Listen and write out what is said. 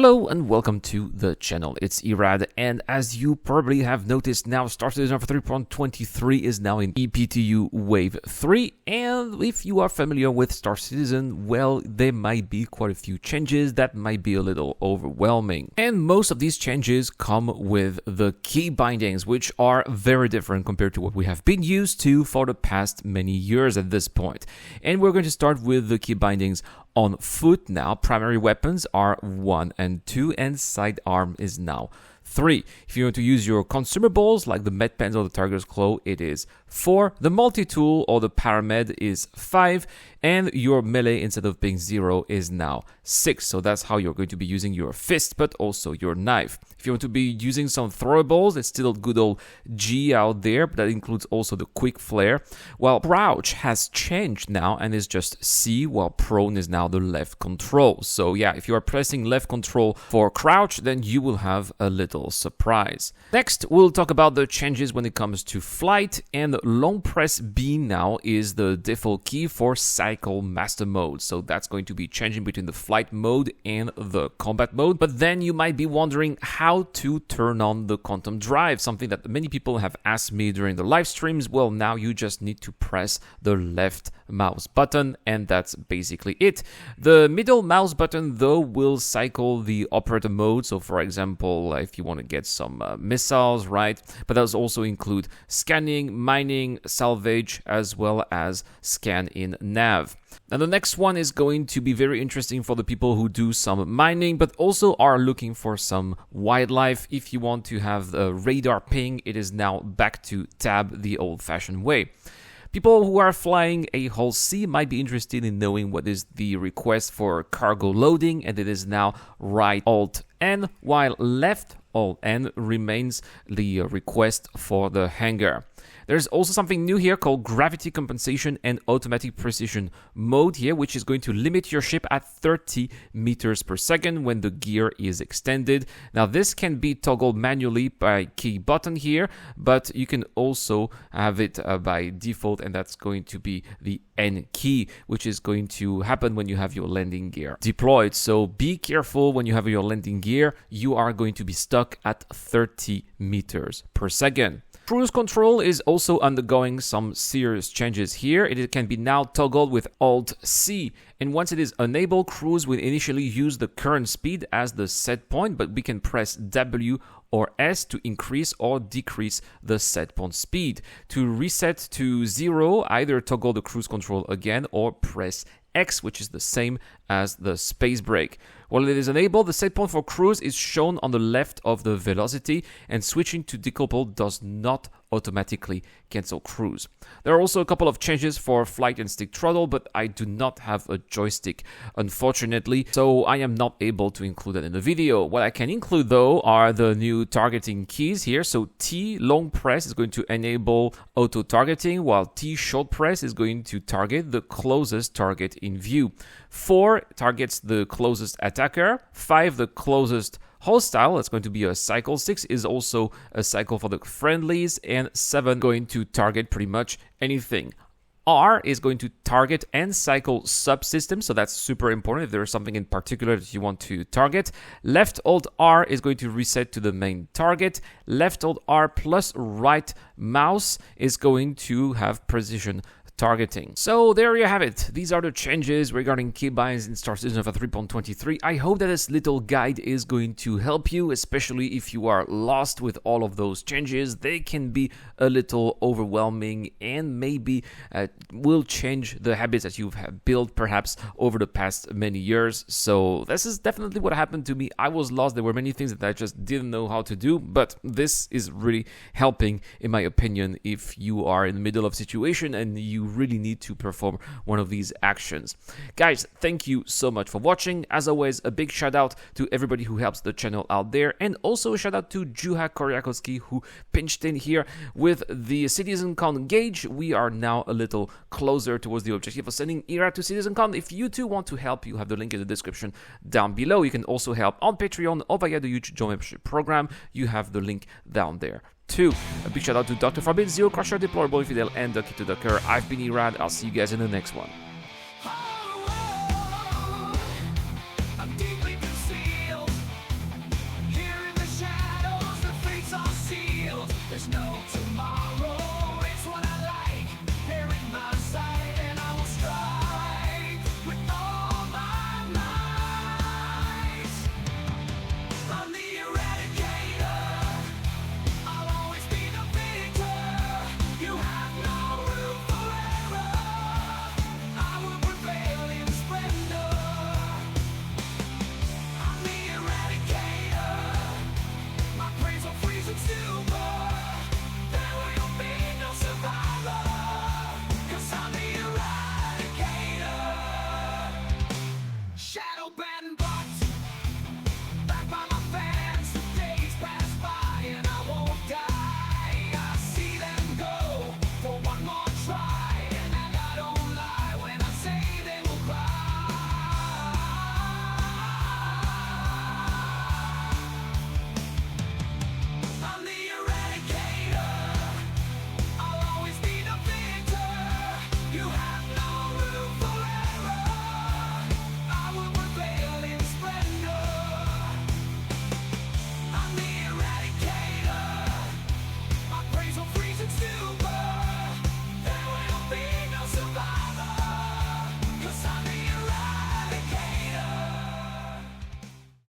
Hello and welcome to the channel. It's Irad, and as you probably have noticed now, Star Citizen for 3.23 is now in EPTU Wave 3, and if you are familiar with Star Citizen, well, there might be quite a few changes that might be a little overwhelming. And most of these changes come with the Keybindings, which are very different compared to what we have been used to for the past many years at this point. And we're going to start with the Keybindings on foot now. Primary weapons are 1 and 2, and sidearm is now 3. If you want to use your consumables like the med pens or the Tiger's Claw, it is 4. The multi-tool or the paramed is 5, and your melee, instead of being 0, is now 6. So that's how you're going to be using your fist, but also your knife. If you want to be using some throwables, it's still good old G out there, but that includes also the quick flare. While crouch has changed now and is just C, while prone is now the left control. So yeah, if you are pressing left control for crouch, then you will have a little surprise. Next, we'll talk about the changes when it comes to flight, and long press B now is the default key for cycle master mode. So that's going to be changing between the flight mode and the combat mode. But then you might be wondering how to turn on the quantum drive, something that many people have asked me during the live streams. Well, now you just need to press the left mouse button, and that's basically it. The middle mouse button though will cycle the operator mode. So for example, if you want to get some missiles, right? But those also include scanning, mining, salvage, as well as scan in nav. Now the next one is going to be very interesting for the people who do some mining, but also are looking for some wildlife. If you want to have the radar ping, it is now back to tab the old-fashioned way. People who are flying a Hull C might be interested in knowing what is the request for cargo loading, and it is now right Alt-N, while left Alt-N remains the request for the hangar. There's also something new here called gravity compensation and automatic precision mode here, which is going to limit your ship at 30 meters per second when the gear is extended. Now this can be toggled manually by key button here, but you can also have it by default, and that's going to be the N key, which is going to happen when you have your landing gear deployed. So be careful when you have your landing gear, you are going to be stuck at 30 meters per second. Cruise control is also undergoing some serious changes here. It can be now toggled with Alt-C, and once it is enabled, cruise will initially use the current speed as the set point, but we can press W or S to increase or decrease the set point speed. To reset to 0, either toggle the cruise control again or press X, which is the same as the space brake. While it is enabled, the set point for cruise is shown on the left of the velocity, and switching to decouple does not automatically cancel cruise. There are also a couple of changes for flight and stick throttle, but I do not have a joystick, unfortunately, so I am not able to include that in the video. What I can include though are the new targeting keys here. So T long press is going to enable auto targeting, while T short press is going to target the closest target in view. 4 targets the closest attacker, 5 the closest hostile, that's going to be a cycle, 6 is also a cycle for the friendlies, and 7 going to target pretty much anything. R is going to target and cycle subsystems, so that's super important if there is something in particular that you want to target. Left Alt R is going to reset to the main target. Left Alt R plus right mouse is going to have precision targeting. So there you have it. These are the changes regarding keybinds in Star Citizen for 3.23. I hope that this little guide is going to help you, especially if you are lost with all of those changes. They can be a little overwhelming and maybe will change the habits that you've built perhaps over the past many years. So this is definitely what happened to me. I was lost. There were many things that I just didn't know how to do, but this is really helping, in my opinion, if you are in the middle of a situation and you really need to perform one of these actions. Guys, thank you so much for watching. As always, a big shout out to everybody who helps the channel out there, and also a shout out to Juha Koryakoski who pinched in here with the CitizenCon gauge. We are now a little closer towards the objective of sending ERA to CitizenCon. If you too want to help, you have the link in the description down below. You can also help on Patreon or via the huge Join membership program. You have the link down there too. A big shout out to Dr. Fabin, Zero Crusher, Deplorable Infidel, and Ducky to Ducker. I've been Irad. I'll see you guys in the next one.